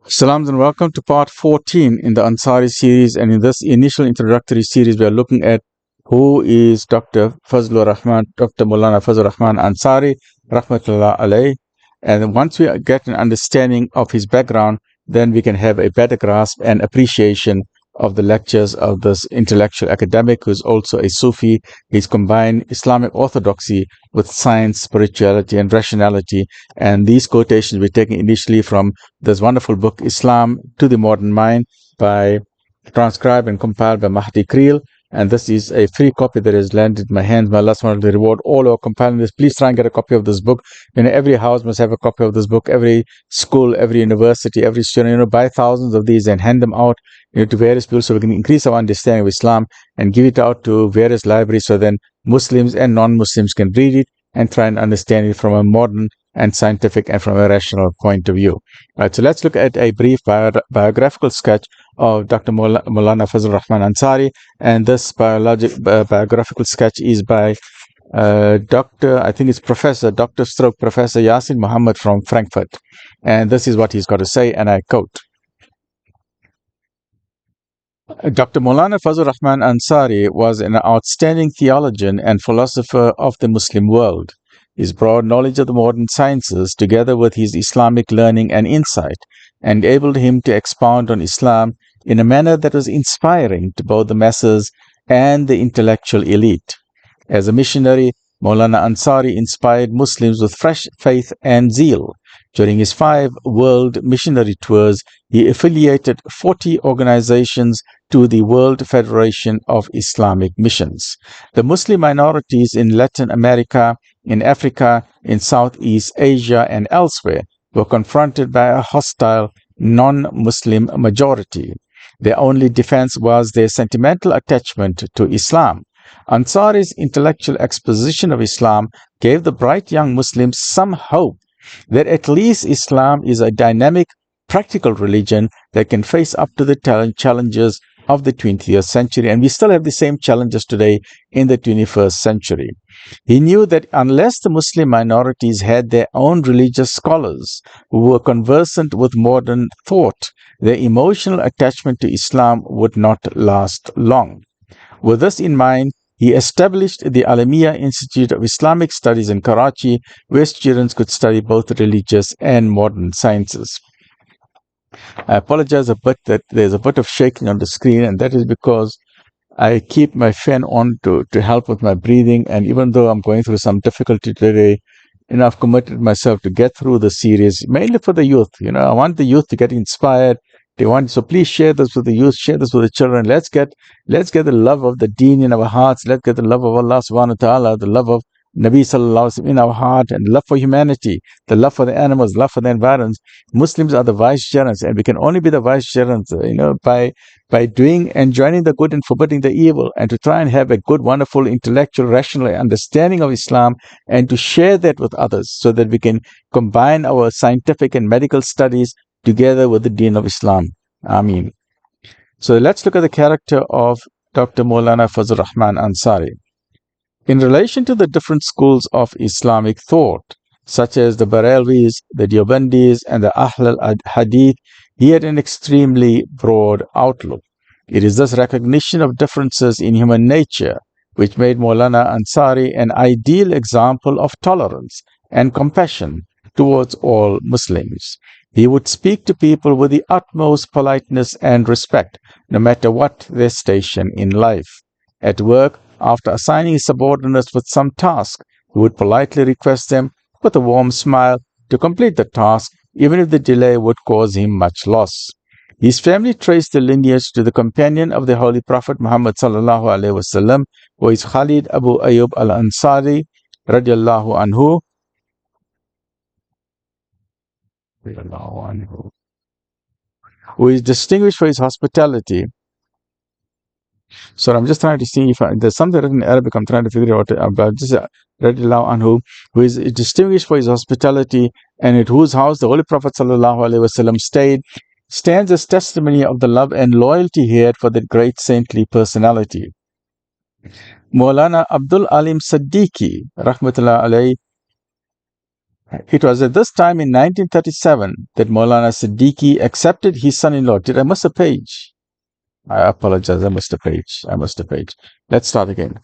Salams and welcome to part 14 in the Ansari series, and in this initial introductory series we are looking at who is Dr. Maulana Fazlur Rahman Ansari, Rah'ma'tul'laah, and once we get an understanding of his background, then we can have a better grasp and appreciation of the lectures of this intellectual academic who is also a Sufi. He's combined Islamic orthodoxy with science, spirituality and rationality, and these quotations were taken initially from this wonderful book, Islam to the Modern Mind, by transcribed and compiled by Mahdie Kriel. And this is a free copy that has landed in my hands. May Allah subhanahu wa ta'ala reward all who are compiling this. Please try and get a copy of this book. Every house must have a copy of this book. Every school, every university, every student, buy thousands of these and hand them out to various people so we can increase our understanding of Islam and give it out to various libraries so then Muslims and non-Muslims can read it and try and understand it from a modern and scientific and from a rational point of view. Right, so let's look at a brief biographical sketch of Dr. Maulana Fazlur Rahman Ansari, and this biographical sketch is by Professor Yasin Mohamed from Frankfurt, and this is what he's got to say, and I quote. Dr. Maulana Fazlur Rahman Ansari was an outstanding theologian and philosopher of the Muslim world. His broad knowledge of the modern sciences, together with his Islamic learning and insight, enabled him to expound on Islam in a manner that was inspiring to both the masses and the intellectual elite. As a missionary, Maulana Ansari inspired Muslims with fresh faith and zeal. During his 5 world missionary tours, he affiliated 40 organizations to the World Federation of Islamic Missions. The Muslim minorities in Latin America, in Africa, in Southeast Asia, and elsewhere were confronted by a hostile, non-Muslim majority. Their only defense was their sentimental attachment to Islam. Ansari's intellectual exposition of Islam gave the bright young Muslims some hope that at least Islam is a dynamic, practical religion that can face up to the challenges of the 20th century, and we still have the same challenges today in the 21st century. He knew that unless the Muslim minorities had their own religious scholars who were conversant with modern thought, their emotional attachment to Islam would not last long. With this in mind, he established the Alamiya Institute of Islamic Studies in Karachi, where students could study both religious and modern sciences. I apologize a bit that there's a bit of shaking on the screen, and that is because I keep my fan on to help with my breathing, and even though I'm going through some difficulty today, I've committed myself to get through the series, mainly for the youth. I want the youth to get inspired. So please share this with the youth, share this with the children. Let's get the love of the deen in our hearts. Let's get the love of Allah subhanahu wa ta'ala, the love of Nabi sallallahu alaihi wasallam in our heart, and love for humanity, the love for the animals, love for the environment. Muslims are the vicegerents, and we can only be the vicegerents, by doing and joining the good and forbidding the evil, and to try and have a good, wonderful, intellectual, rational understanding of Islam, and to share that with others, so that we can combine our scientific and medical studies together with the deen of Islam. Ameen. So let's look at the character of Dr. Maulana Fazlur Rahman Ansari. In relation to the different schools of Islamic thought, such as the Barelvis, the Deobandis, and the Ahl al-Hadith, he had an extremely broad outlook. It is this recognition of differences in human nature which made Maulana Ansari an ideal example of tolerance and compassion towards all Muslims. He would speak to people with the utmost politeness and respect, no matter what their station in life. At work, after assigning his subordinates with some task, he would politely request them, with a warm smile, to complete the task, even if the delay would cause him much loss. His family traced the lineage to the companion of the Holy Prophet Mohamed sallallahu alaihi wasallam, who is Khalid Abu Ayyub al-Ansari radiallahu anhu, who is distinguished for his hospitality. So I'm just trying to see if there's something written in Arabic. I'm trying to figure out about this. Radiallahu anhu, who is distinguished for his hospitality, and at whose house the Holy Prophet sallallahu alaihi wasallam stayed, stands as testimony of the love and loyalty he had for that great saintly personality. Maulana Abdul Alim Siddiqui, rahmatullah alayhi, It was at this time in 1937 that Maulana Siddiqui accepted his son-in-law. Did I miss a page? I apologize. I missed a page. Let's start again.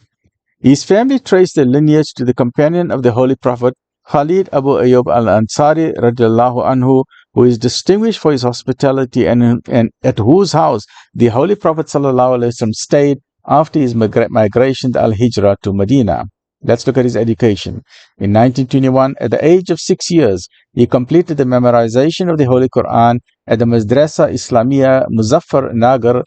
His family traced their lineage to the companion of the Holy Prophet, Khalid Abu Ayyub al-Ansari radiallahu anhu, who is distinguished for his hospitality and at whose house the Holy Prophet ﷺ stayed after his migration al-Hijrah to Medina. Let's look at his education. In 1921, at the age of 6 years, he completed the memorization of the Holy Quran at the Madrasa Islamia Muzaffar Nagar,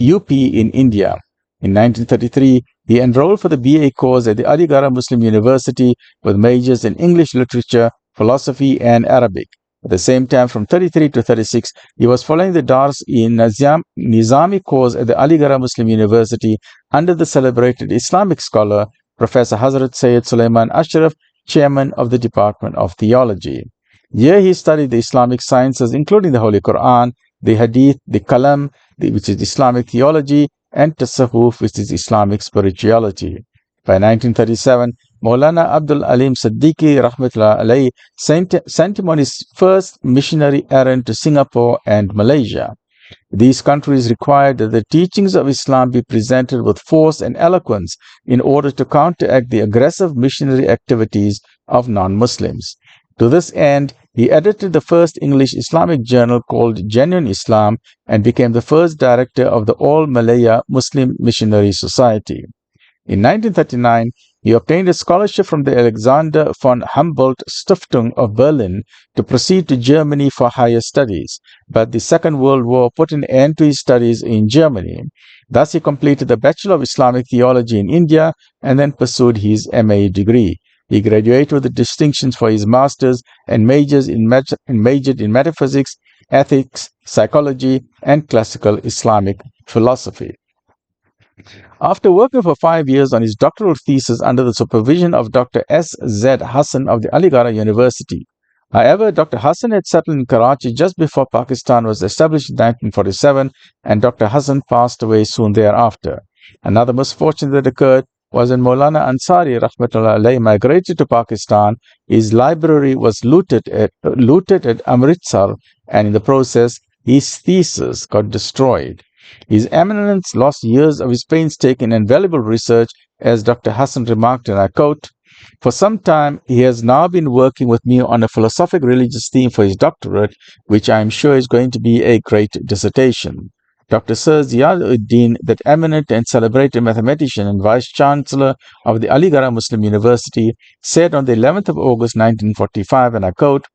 UP in India. In 1933, he enrolled for the BA course at the Aligarh Muslim University with majors in English literature, philosophy, and Arabic. At the same time, from 33 to 36, he was following the Dars in Nizami course at the Aligarh Muslim University under the celebrated Islamic scholar Professor Hazrat Sayyid Sulaiman Ashraf, chairman of the Department of Theology. Here he studied the Islamic sciences, including the Holy Quran, the Hadith, the Kalam, which is Islamic theology, and Tasawwuf, which is Islamic spirituality. By 1937, Maulana Abdul Alim Siddiqui Rah'ma'tul'laah sent him on his first missionary errand to Singapore and Malaysia. These countries required that the teachings of Islam be presented with force and eloquence in order to counteract the aggressive missionary activities of non-Muslims. To this end, he edited the first English Islamic journal called Genuine Islam and became the first director of the All Malaya Muslim Missionary Society. In 1939, he obtained a scholarship from the Alexander von Humboldt Stiftung of Berlin to proceed to Germany for higher studies, but the Second World War put an end to his studies in Germany. Thus, he completed the Bachelor of Islamic Theology in India and then pursued his MA degree. He graduated with distinctions for his masters and majored in metaphysics, ethics, psychology, and classical Islamic philosophy. After working for 5 years on his doctoral thesis under the supervision of Dr. S.Z. Hassan of the Aligarh University. However, Dr. Hassan had settled in Karachi just before Pakistan was established in 1947, and Dr. Hassan passed away soon thereafter. Another misfortune that occurred was when Maulana Ansari Rah'ma'tul'laah migrated to Pakistan. His library was looted at Amritsar, and in the process, his thesis got destroyed. His Eminence lost years of his painstaking and valuable research, as Dr. Hassan remarked, and I quote, "For some time, he has now been working with me on a philosophic religious theme for his doctorate, which I am sure is going to be a great dissertation." Dr. Sir Ziauddin, that eminent and celebrated mathematician and Vice-Chancellor of the Aligarh Muslim University, said on the 11th of August 1945, and I quote,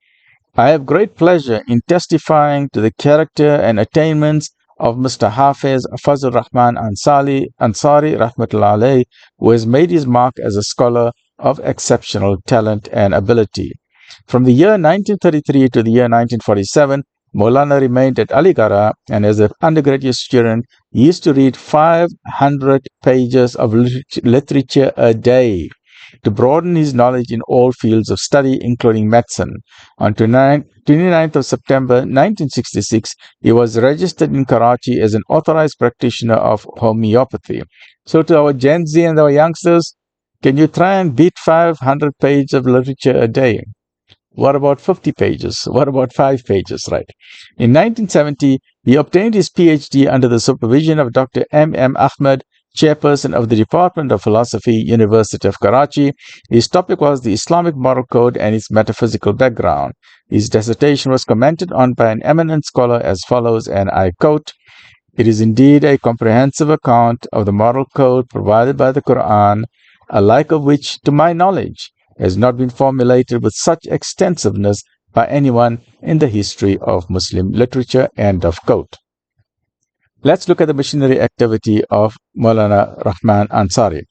"I have great pleasure in testifying to the character and attainments of Mr. Hafiz Fazlur Rahman Ansari Rah'ma'tul'laah, who has made his mark as a scholar of exceptional talent and ability." From the year 1933 to the year 1947, Maulana remained at Aligarh, and as an undergraduate student, he used to read 500 pages of literature a day to broaden his knowledge in all fields of study, including medicine. On 29th of September 1966, he was registered in Karachi as an authorized practitioner of homeopathy. So to our Gen Z and our youngsters, can you try and beat 500 pages of literature a day? What about 50 pages? What about 5 pages, right? In 1970, he obtained his PhD under the supervision of Dr. M.M. Ahmed, chairperson of the Department of Philosophy, University of Karachi. His topic was the Islamic moral code and its metaphysical background. His dissertation was commented on by an eminent scholar as follows, and I quote, "It is indeed a comprehensive account of the moral code provided by the Quran, a like of which, to my knowledge, has not been formulated with such extensiveness by anyone in the history of Muslim literature," end of quote. Let's look at the missionary activity of Maulana Rahman Ansari.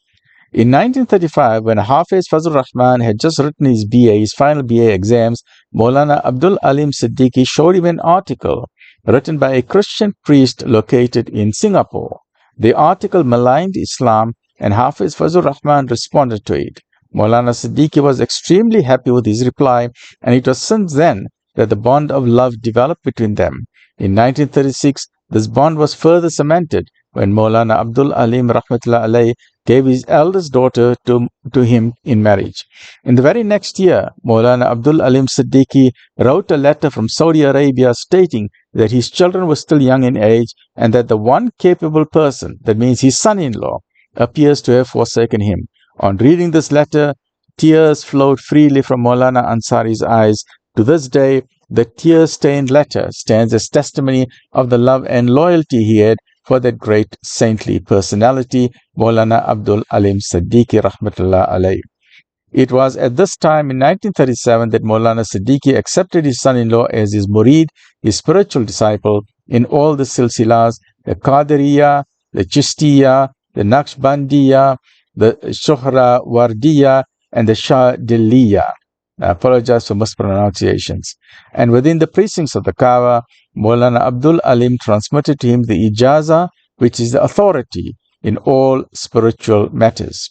In 1935, when Hafiz Fazlur Rahman had just written his final BA exams, Maulana Abdul Alim Siddiqui showed him an article written by a Christian priest located in Singapore. The article maligned Islam, and Hafiz Fazlur Rahman responded to it. Maulana Siddiqui was extremely happy with his reply, and it was since then that the bond of love developed between them. In 1936, this bond was further cemented when Maulana Abdul Alim Rah'ma'tul'laah gave his eldest daughter to him in marriage. In the very next year, Maulana Abdul Alim Siddiqui wrote a letter from Saudi Arabia stating that his children were still young in age and that the one capable person, that means his son-in-law, appears to have forsaken him. On reading this letter, tears flowed freely from Maulana Ansari's eyes. To this day, the tear-stained letter stands as testimony of the love and loyalty he had for that great saintly personality, Maulana Abdul Alim Siddiqui Rah'ma'tul'laah. It was at this time in 1937 that Maulana Siddiqui accepted his son-in-law as his murid, his spiritual disciple, in all the silsilas, the Qadiriyah, the Chishtiya, the Naqshbandiya, the Shohrawardiya, and the Shadiliya. I apologize for mispronunciations. And within the precincts of the Kaaba, Maulana Abdul Alim transmitted to him the Ijaza, which is the authority in all spiritual matters.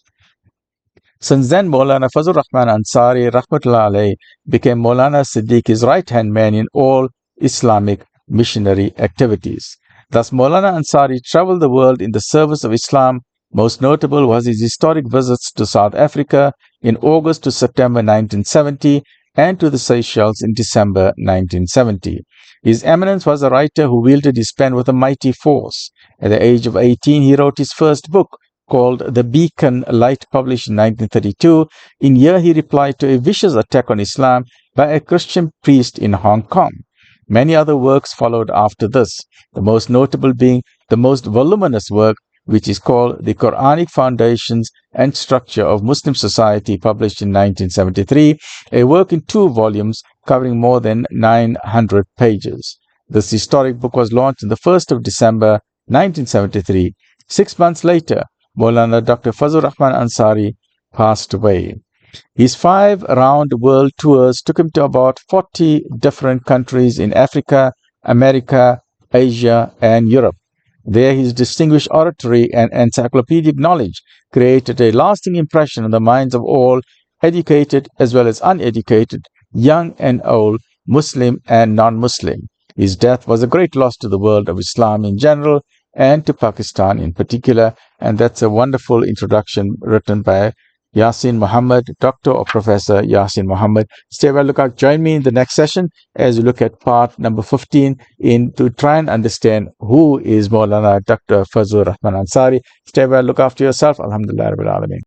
Since then, Maulana Fazlur Rahman Ansari Rah'ma'tul'laah became Maulana Siddiqui's right-hand man in all Islamic missionary activities. Thus, Maulana Ansari traveled the world in the service of Islam. Most notable was his historic visits to South Africa in August to September 1970 and to the Seychelles in December 1970. His Eminence was a writer who wielded his pen with a mighty force. At the age of 18, he wrote his first book, called The Beacon Light, published in 1932. In here, he replied to a vicious attack on Islam by a Christian priest in Hong Kong. Many other works followed after this, the most notable being the most voluminous work, which is called The Quranic Foundations and Structure of Muslim Society, published in 1973, a work in 2 volumes covering more than 900 pages. This historic book was launched on the 1st of December 1973. 6 months later, Maulana Dr. Fazlur Rahman Ansari passed away. His 5 round world tours took him to about 40 different countries in Africa, America, Asia, and Europe. There, his distinguished oratory and encyclopedic knowledge created a lasting impression on the minds of all, educated as well as uneducated, young and old, Muslim and non-Muslim. His death was a great loss to the world of Islam in general and to Pakistan in particular. And that's a wonderful introduction written by Yasin Mohamed, Dr. or Professor Yasin Mohamed. Stay well, look out. Join me in the next session as we look at part number 15 to try and understand who is Maulana Dr. Fazlur Rahman Ansari. Stay well, look after yourself. Alhamdulillah Rabbil-Aa'la'meen.